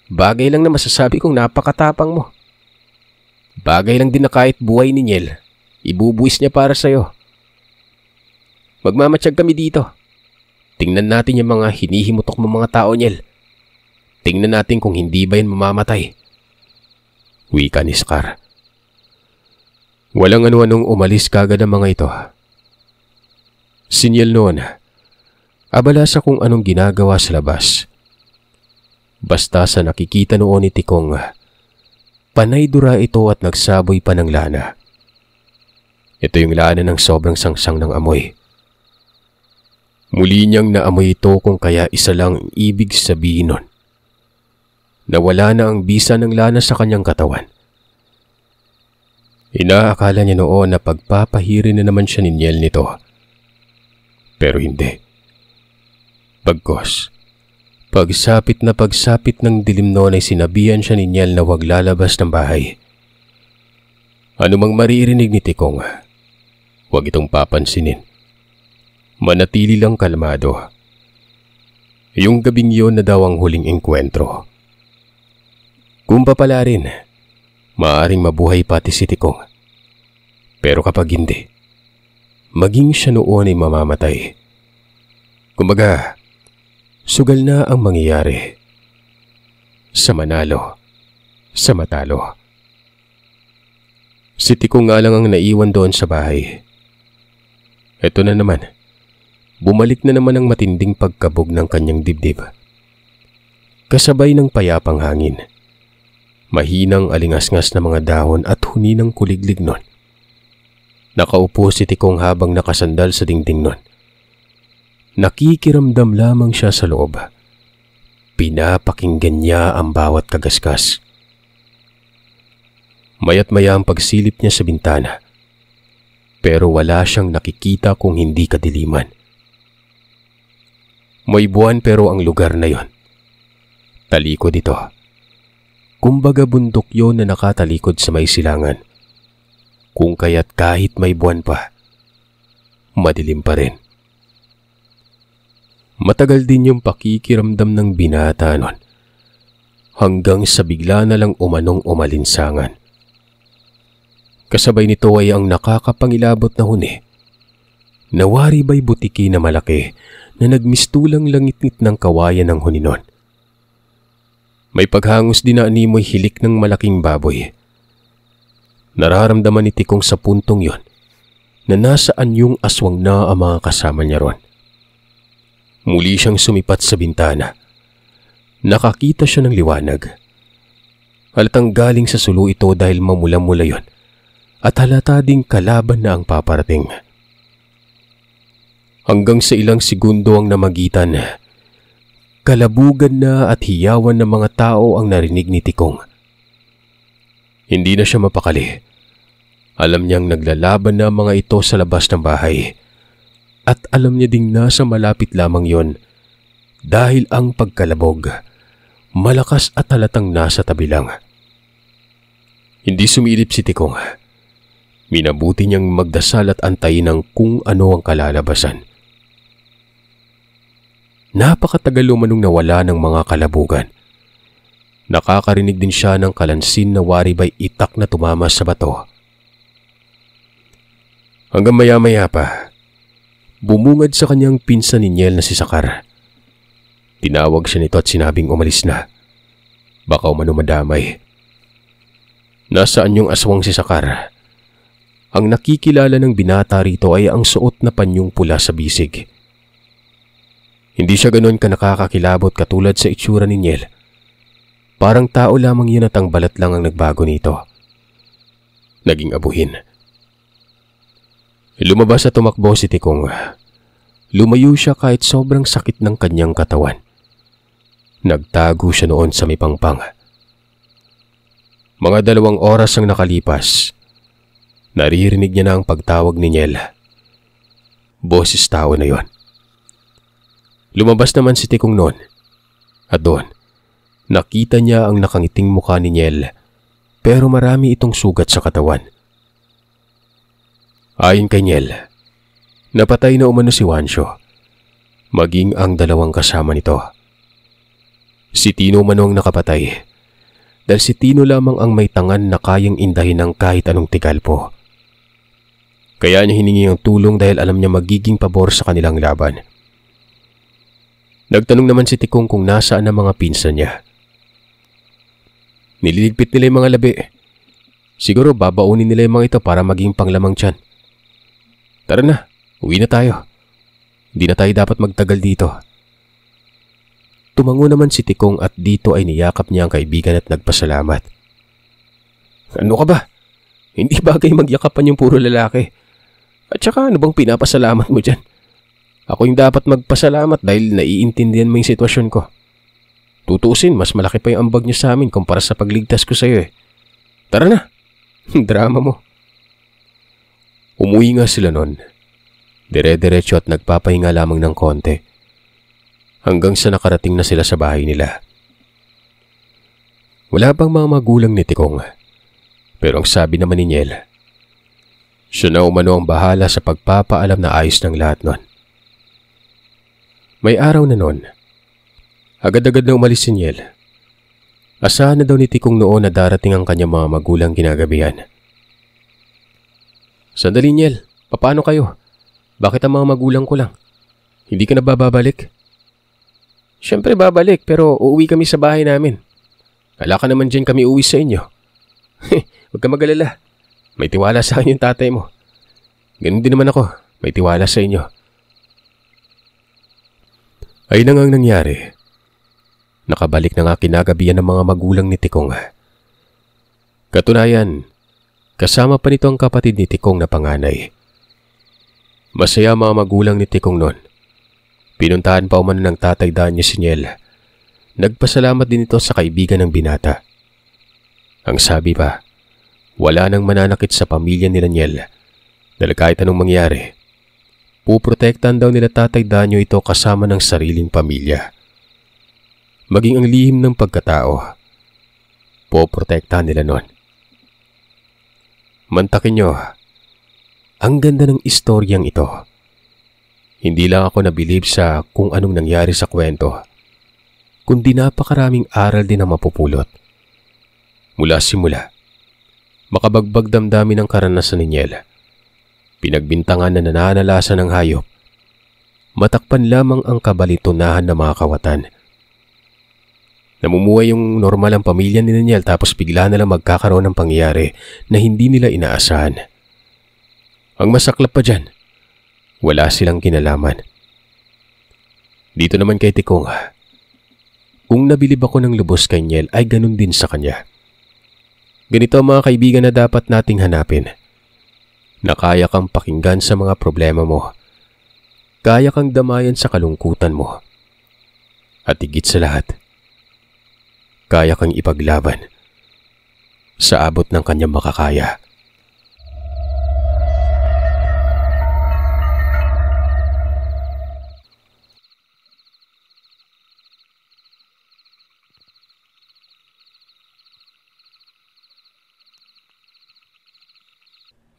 Bagay lang na masasabi kong napakatapang mo. Bagay lang din na kahit buhay ni Niel, ibubuwis niya para sa'yo. Magmamatsyag kami dito. Tingnan natin yung mga hinihimutok mong mga tao, Niel. Tingnan natin kung hindi ba yan mamamatay. Wika ni Scar. Walang ano-anong umalis kagad ang mga ito. Si Niel noon, abala sa kung anong ginagawa sa labas. Basta sa nakikita noon ni Tikong, panay dura ito at nagsaboy pa ng lana. Ito yung lana ng sobrang sangsang ng amoy. Muli niyang naamoy ito kung kaya isa lang ang ibig sabihin nun. Nawala na ang bisa ng lana sa kanyang katawan. Inaakala niya noon na pagpapahirin na naman siya ni Niel nito. Pero hindi. Bagkos, pagsapit ng dilim noon ay sinabihan siya ni Niel na huwag lalabas ng bahay. Ano mang maririnig ni Tikong, huwag itong papansinin. Manatili lang kalmado. Yung gabing yun na daw ang huling engkwentro. Kung papala rin, maaaring mabuhay pati si Tikong. Pero kapag hindi, maging siya noon ay mamamatay. Kumbaga, sugal na ang mangyayari. Sa manalo, sa matalo. Si Tikong nga lang ang naiwan doon sa bahay. Ito na naman, bumalik na naman ang matinding pagkabog ng kanyang dibdib. Kasabay ng payapang hangin. Mahinang alingasngas na mga dahon at huni ng kuliglig nun. Nakaupo si Tikong habang nakasandal sa dingding nun. Nakikiramdam lamang siya sa loob. Pinapakinggan niya ang bawat kagaskas. Maya't maya ang pagsilip niya sa bintana. Pero wala siyang nakikita kung hindi kadiliman. May buwan pero ang lugar na yon, talikod ito. Kumbaga bundok yon na nakatalikod sa may silangan. Kung kaya't kahit may buwan pa, madilim pa rin. Matagal din yung pakikiramdam ng binata nun, hanggang sa bigla na lang umanong umalinsangan. Kasabay nito ay ang nakakapangilabot na huni. Nawari ba'y butiki na malaki na nagmistulang langit-ngit ng kawayan ng huni nun. May paghangos din na animoy hilik ng malaking baboy. Nararamdaman ni Tikong sa puntong yon na nasaan yung aswang na ang mga kasama niya ron. Muli siyang sumipat sa bintana. Nakakita siya ng liwanag. Halatang galing sa sulo ito dahil mamula-mula yon at halata ding kalaban na ang paparating. Hanggang sa ilang segundo ang namagitan, kalabugan na at hiyawan ng mga tao ang narinig ni Tikong. Hindi na siya mapakali. Alam niyang naglalaban na mga ito sa labas ng bahay. At alam niya ding nasa malapit lamang yon dahil ang pagkalabog, malakas at halatang nasa tabi lang. Hindi sumilip si Tikong. Minabuti niyang magdasal at antayin ng kung ano ang kalalabasan. Napakatagal umanong nawala ng mga kalabugan. Nakakarinig din siya ng kalansin na waribay itak na tumama sa bato. Hanggang maya-maya pa, bumungad sa kanyang pinsan ni Niel na si Sakar. Tinawag siya nito at sinabing umalis na. Baka umano madamay. Nasaan yung aswang si Sakar? Ang nakikilala ng binata rito ay ang suot na panyong pula sa bisig. Hindi siya ganoon ka nakakakilabot katulad sa itsura ni Niel. Parang tao lamang yun at ang balat lang ang nagbago nito. Naging abuhin. Lumabas at tumakbo si Tikong. Lumayo siya kahit sobrang sakit ng kanyang katawan. Nagtago siya noon sa may pangpang. Mga 2 oras ang nakalipas. Naririnig niya na ang pagtawag ni Niel. Boses tao na yon. Lumabas naman si Tikong noon. At doon, nakita niya ang nakangiting mukha ni Niel, pero marami itong sugat sa katawan. Ayon kay Niel, napatay na umano si Juancio, maging ang 2 kasama nito. Si Tino umano ang nakapatay, dahil si Tino lamang ang may tangan na kayang indahin ng kahit anong tigalpo. Kaya niya hiningi ang tulong dahil alam niya magiging pabor sa kanilang laban. Nagtanong naman si Tikong kung nasaan ang mga pinsan niya. Nililigpit nila yung mga labi. Siguro babaunin nila yung mga ito para maging panglamang tiyan. Tara na, uwi na tayo. Hindi na tayo dapat magtagal dito. Tumango naman si Tikong at dito ay niyakap niya ang kaibigan at nagpasalamat. Ano ka ba? Hindi bagay magyakapan yung puro lalaki. At saka ano bang pinapasalamat mo dyan? Ako yung dapat magpasalamat dahil naiintindihan mo yung sitwasyon ko. Tutuusin, mas malaki pa yung ambag niyo sa amin kumpara sa pagligtas ko sa iyo eh. Tara na, drama mo. Umuwi nga sila nun. Dire-diretso at nagpapahinga lamang ng konti. Hanggang sa nakarating na sila sa bahay nila. Wala pang mga magulang ni Tikong. Pero ang sabi naman ni Niel, siya na umano ang bahala sa pagpapaalam na ayos ng lahat nun. May araw na nun, agad-agad na umalis si Niel. Asahan na daw ni Tikong noon na darating ang kanyang mga magulang kinagabihan. Sandali Niel, paano kayo? Bakit ang mga magulang ko lang? Hindi ka na babalik? Siyempre babalik pero uuwi kami sa bahay namin. Kala ka naman dyan kami uwi sa inyo. Huwag ka mag-alala. May tiwala sa akin yung tatay mo. Ganun din naman ako. May tiwala sa inyo. Ay na ngang nangyari. Nakabalik na nga kinagabihan ng mga magulang ni Tikong. Katunayan, kasama pa nito ang kapatid ni Tikong na panganay. Masaya mga magulang ni Tikong noon. Pinuntahan pa umano ng tatay Danyo si Niel. Nagpasalamat din ito sa kaibigan ng binata. Ang sabi pa, wala nang mananakit sa pamilya nila Niel dahil kahit anong mangyari, puprotektahan daw nila tatay Danyo ito kasama ng sariling pamilya. Maging ang lihim ng pagkatao, puprotektahan nila nun. Mantakin nyo, ang ganda ng istoryang ito. Hindi lang ako nabilib sa kung anong nangyari sa kwento, kundi napakaraming aral din ang mapupulot. Mula simula, makabagbag damdamin ang karanasan ni Niel. Pinagbintangan na nananalasan ng hayop. Matakpan lamang ang kabalitunahan ng mga kawatan. Namumuhay yung normal ang pamilya ni Niel tapos bigla na lang magkakaroon ng pangyayari na hindi nila inaasahan. Ang masaklap pa dyan, wala silang kinalaman. Dito naman kay Tikong, kung nabilib ako ng lubos kay Niel ay ganun din sa kanya. Ganito ang mga kaibigan na dapat nating hanapin. Na kaya kang pakinggan sa mga problema mo. Kaya kang damayan sa kalungkutan mo. At higit sa lahat, kaya kang ipaglaban sa abot ng kanyang makakaya.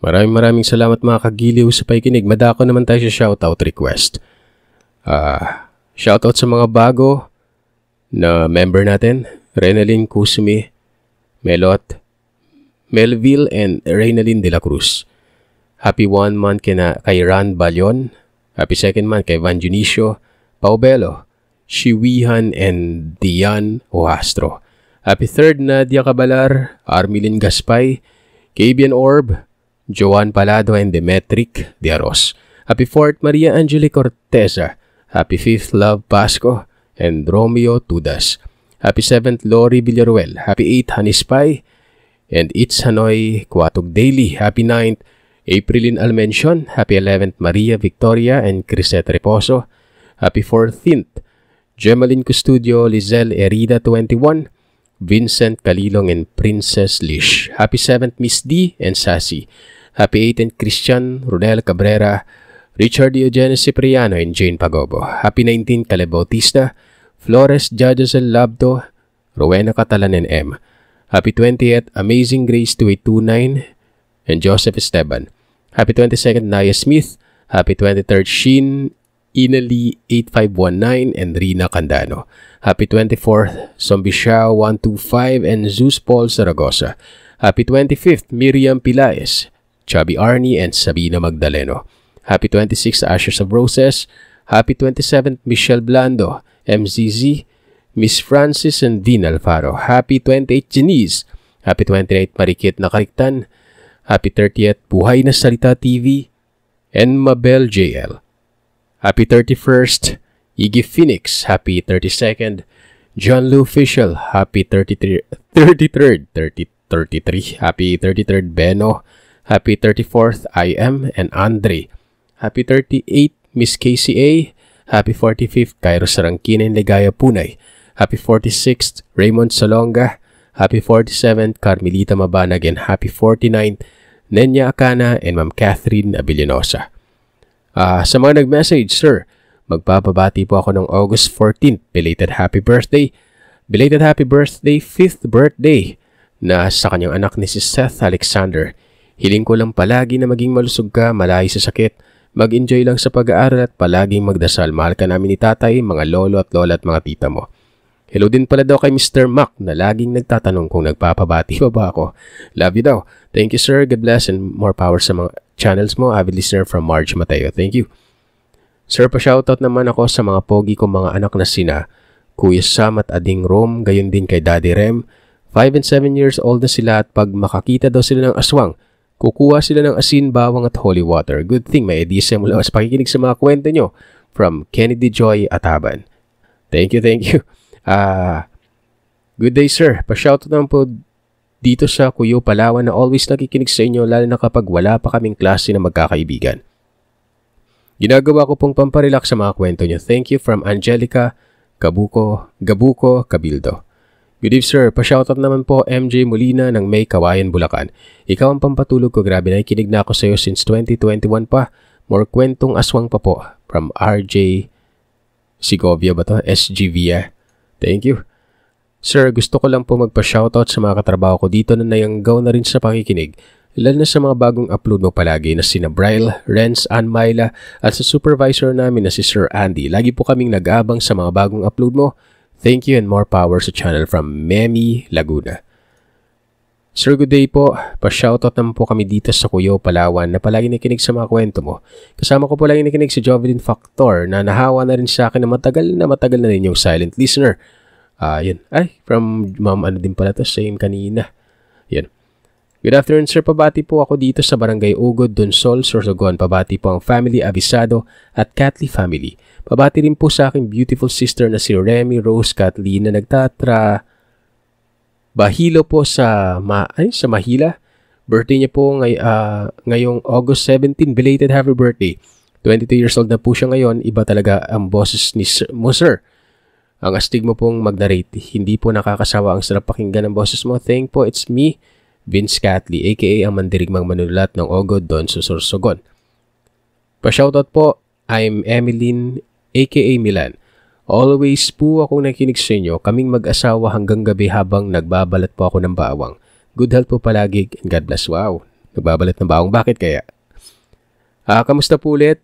Maraming salamat mga kagiliw sa pakikinig. Madako naman tayo sa shoutout request. Shoutout sa mga bago na member natin. Renalyn Kusumi, Melot, Melville, and Reynalyn de la Cruz. Happy 1 month kay Ran Balyon. Happy 2nd month kay Van Junicio, Paubelo, Shiwihan, and Dian Ohastro. Happy 3rd Nadia Cabalar, Armilin Gaspay, Kabian Orb, Joan Palado, and Demetric Diaros. Happy 4th Maria Angelique Corteza. Happy 5th Love Pasco and Romeo Tudas. Happy 7th Lori Villaruel. Happy 8th Hanispay and It's Hanoi Kuatog Daily. Happy 9th Aprilin Almension. Happy 11th Maria Victoria and Crisette Reposo. Happy 14th Gemaline Custudio, Lizelle Erida 21, Vincent Kalilong, and Princess Lish. Happy 7th Miss D and Sassy. Happy 18th Christian Rodel Cabrera, Richard Diogenes Cipriano, and Jane Pagobo. Happy 19th Caleb Bautista, Flores Jadosel Labdo, Rowena Catalan, and M. Happy 20th Amazing Grace 2829 and Joseph Esteban. Happy 22nd Naya Smith. Happy 23rd Sheen Inali 8519 and Rina Candano. Happy 24th Zombie Shao 125 and Zeus Paul Zaragoza. Happy 25th Miriam Pilaes, Chubby Arnie and Sabina Magdaleno. Happy 26th Ashes of Roses. Happy 27th Michelle Blando, MZZ, Miss Francis and Dean Alfaro. Happy 28th Janice. Happy 28th Marikit Nakaliktan. Happy 30th Buhay na Salita TV and Mabel JL. Happy 31st Iggy Phoenix. Happy 32nd John Lou Official. Happy 33rd Happy 33rd Beno. Happy 34th IM and Andre. Happy 38th Miss KCA. Happy 45th Cairo Sarangkina and Ligaya Punay. Happy 46th Raymond Salonga. Happy 47th Carmelita Mabanag and happy 49th Nenya Akana and Ma'am Catherine Abilinosa. Sa mga nag-message, sir, magpapabati po ako ng August 14th. Belated happy birthday. Belated happy birthday, 5th birthday na sa kanyang anak ni si Seth Alexander. Hiling ko lang palagi na maging malusog ka, malayo sa sakit, mag-enjoy lang sa pag-aaral at palaging magdasal. Mahal ka namin ni tatay, mga lolo at lola at mga tita mo. Hello din pala daw kay Mr. Mac na laging nagtatanong kung nagpapabati ba ako. Love you daw. Thank you, sir. God bless and more power sa mga channels mo. Avid listener from Marge Mateo. Thank you. Sir, pa-shoutout naman ako sa mga pogi kong mga anak na sina Kuya Sam at Ading Rom, gayon din kay Daddy Rem. 5 and 7 years old na sila at pag makakita daw sila ng aswang, kukuha sila ng asin, bawang at holy water. Good thing may edisya mula sa pakikinig sa mga kwento nyo. From Kennedy Joy Ataban. Thank you, thank you. Good day, sir. Pa-shoutout naman po dito sa Kuyo Palawan na always nakikinig sa inyo lalo na kapag wala pa kaming klase na magkakaibigan. Ginagawa ko pong pamparelax sa mga kwento nyo. Thank you from Angelica Gabuco Cabildo. Good eve, sir. Pa-shoutout naman po MJ Molina ng May Kawayan, Bulacan. Ikaw ang pampatulog ko. Grabe, nakikinig na ako sa iyo since 2021 pa. More kwentong aswang pa po. From RJ Segovia ba to? SG Via. Thank you. Sir, gusto ko lang po magpa-shoutout sa mga katrabaho ko dito na nayanggaw na rin sa pakikinig. Lalo na sa mga bagong upload mo palagi na sina Bryle, Renz, Ann Myla at sa supervisor namin na si Sir Andy. Lagi po kaming nag-aabang sa mga bagong upload mo. Thank you and more power sa channel from Memi Laguna. Sir, good day po. Pa-shoutout naman po kami dito sa Kuyo, Palawan na palagi nakikinig sa mga kwento mo. Kasama ko po lagi nakikinig si Jovelyn Factor na nahawa na rin sa akin na matagal na rin yung silent listener. Yun. Ay, from ma'am ano din pala to, same kanina. Yun. Good afternoon, sir. Pabati po ako dito sa Barangay Ugod, Donsol, Sorsogon. Pabati po ang family Abisado at Catly family. Pabati rin po sa aking beautiful sister na si Remy Rose Kathleen na Bahilo po sa Mahila. Birthday niya po ngayong August 17. Belated happy birthday. 22 years old na po siya ngayon. Iba talaga ang boses ni mo, sir. Ang astig mo pong mag-narrate. Hindi po nakakasawa. Ang sarap pakinggan ng boses mo. Thank po, it's me, Vince Catley, aka ang mandirigmang manunulat ng Ogod doon sa Sorsogon. Pa-shoutout po, I'm Emeline, aka Milan. Always po akong nakikinig sa inyo, kaming mag-asawa hanggang gabi habang nagbabalat po ako ng bawang. Good health po palagi and God bless. Wow, nagbabalat ng bawang. Bakit kaya? Kamusta po ulit?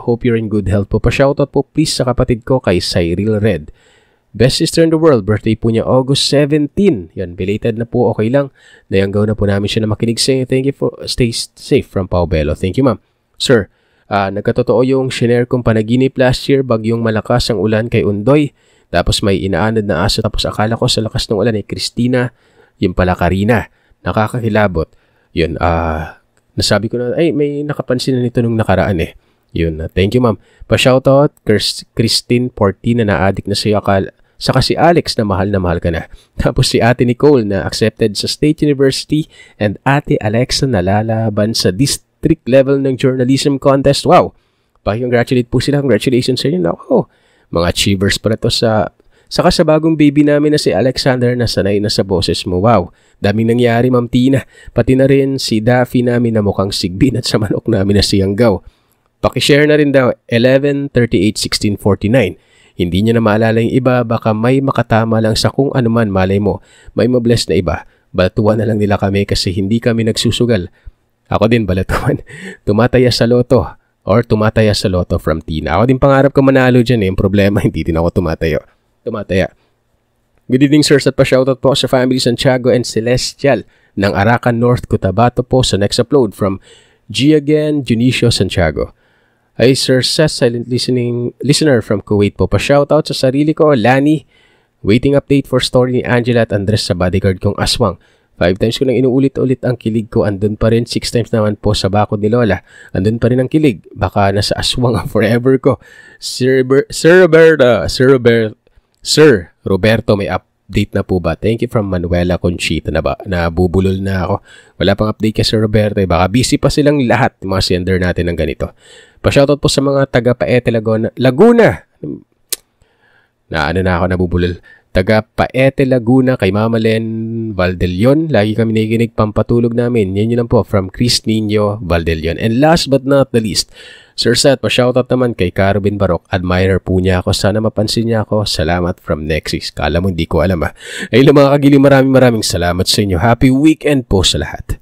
Hope you're in good health po. Pa-shoutout po please sa kapatid ko kay Cyril Red. Best sister in the world. Birthday po niya August 17. Yan, belated na po. Okay lang. Nayanggaw na po namin siya na makinig sa inyo. Thank you for stay safe from Pao Bello. Thank you, ma'am. Sir, nagkatotoo yung shinare kong panaginip last year, bagyong malakas ang ulan kay Undoy. Tapos may inaanod na aso. Tapos akala ko sa lakas ng ulan ay Christina. Yung pala Karina. Nakakakilabot. Yun, nasabi ko na, ay, may nakapansin na nito nung nakaraan eh. Yun, thank you, ma'am. Pa-shoutout, Christine Portina na na-addict na siya saka si Alex na mahal ka na. Tapos si Ate Nicole na accepted sa State University and Ate Alexa na lalaban sa district level ng journalism contest. Wow! Pa-congratulate po sila. Congratulations sa inyo. Ako, mga achievers para to saka sa bagong baby namin na si Alexander na sanay na sa boses mo. Wow! Daming nangyari, Ma'am Tina. Pati na rin si Daffy namin na mukhang sigbin at sa manok namin na si Yanggaw. Pakishare na rin daw 11-38-16-49. Hindi niya na maalala yung iba, baka may makatama lang sa kung ano man, malay mo. May mabless na iba. Balatuan na lang nila kami kasi hindi kami nagsusugal. Ako din balatuan. Tumataya sa loto from Tina. Ako din pangarap ko manalo dyan eh. Yung problema, hindi din ako tumataya. Good evening, sirs, at pa-shoutout po sa family Santiago and Celestial ng Arakan North, Cotabato po sa next upload from G again, Junicio Santiago. Ay Sir Seth, silent listener from Kuwait po. Pa-shoutout sa sarili ko, Lani. Waiting update for story ni Angela at Andres sa bodyguard kong aswang. 5 times ko nang inuulit-ulit ang kilig ko, andun pa rin. 6 times naman po sa bakod ni Lola. Andun pa rin ang kilig. Baka nasa aswang ang forever ko. Sir Roberto, may update na po ba? Thank you from Manuela Conchita. Nabubulol na ako. Wala pang update kay Sir Roberto. Baka busy pa silang lahat, yung mga sender natin ng ganito. Pa-shoutout po sa mga taga Paete, Laguna. Nabubulol. Taga Paete, Laguna, kay Mama Len Valdelion. Lagi kami nakikinig, pampatulog namin. Yan yun lang po, from Chris Nino Valdelion. And last but not the least, Sir Seth, pa-shoutout naman kay Carvin Barok. Admirer po niya ako. Sana mapansin niya ako. Salamat from Nexus. Kala mo hindi ko alam Ayun lang mga kagiling, maraming salamat sa inyo. Happy weekend po sa lahat.